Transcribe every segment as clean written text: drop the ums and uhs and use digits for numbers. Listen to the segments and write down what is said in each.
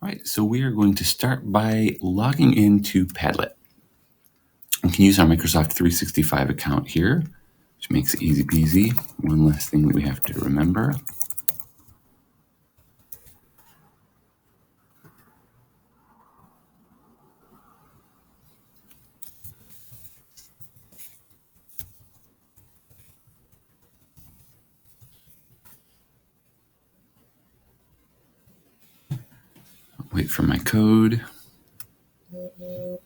All right, so we are going to start by logging into Padlet. We can use our Microsoft 365 account here, which makes it easy peasy. One last thing that we have to remember. Wait for my code. All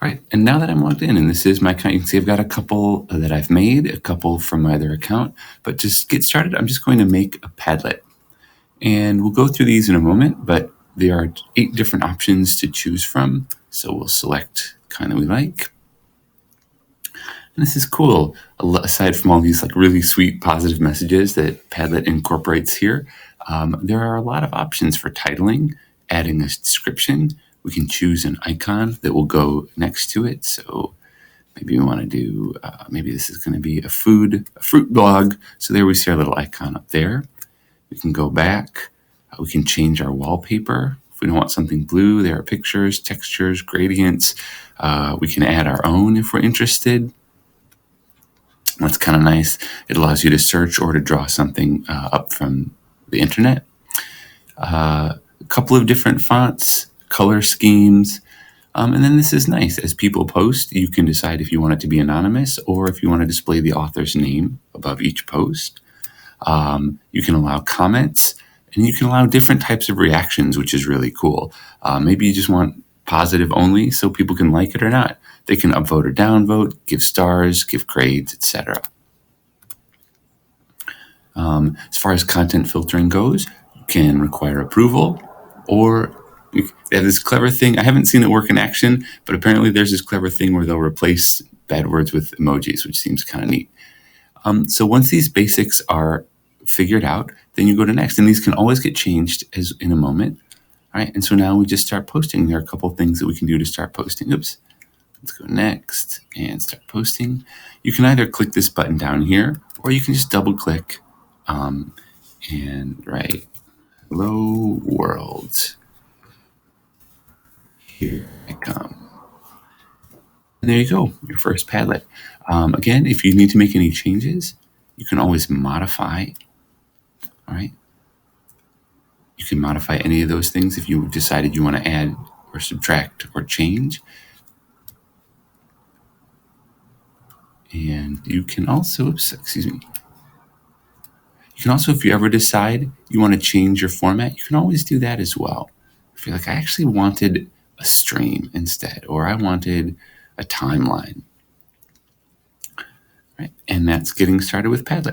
right, and now that I'm logged in, and this is my account, you can see I've got a couple that I've made, a couple from my other account. But to get started, I'm just going to make a Padlet. And we'll go through these in a moment, but there are 8 different options to choose from. So we'll select kind that we like. And this is cool. Aside from all these really sweet positive messages that Padlet incorporates here, there are a lot of options for titling, adding a description. We can choose an icon that will go next to it. So maybe we want to do, maybe this is going to be a fruit blog. So there we see our little icon up there. We can go back. We can change our wallpaper. If we don't want something blue, there are pictures, textures, gradients. We can add our own if we're interested. That's kind of nice. It allows you to search or to draw something up from the internet. A couple of different fonts, color schemes. And then this is nice. As people post, you can decide if you want it to be anonymous or if you want to display the author's name above each post. You can allow comments, and you can allow different types of reactions, which is really cool. Maybe you just want positive only so people can like it or not. They can upvote or downvote, give stars, give grades, etc. As far as content filtering goes, you can require approval, or they have this clever thing. I haven't seen it work in action, but apparently there's this clever thing where they'll replace bad words with emojis, which seems kind of neat. So once these basics are figured out, then you go to next. And these can always get changed as in a moment. All right, and so now we just start posting. There are a couple of things that we can do to start posting. Oops. Let's go next and start posting. You can either click this button down here, or you can just double click and write, "Hello world, here I come." And there you go, your first Padlet. Again, if you need to make any changes, you can always modify. All right. You can modify any of those things if you decided you want to add or subtract or change. And you can also, you can also, if you ever decide you want to change your format, you can always do that as well. If you're like, I actually wanted a stream instead, or I wanted a timeline. Right? And that's getting started with Padlet.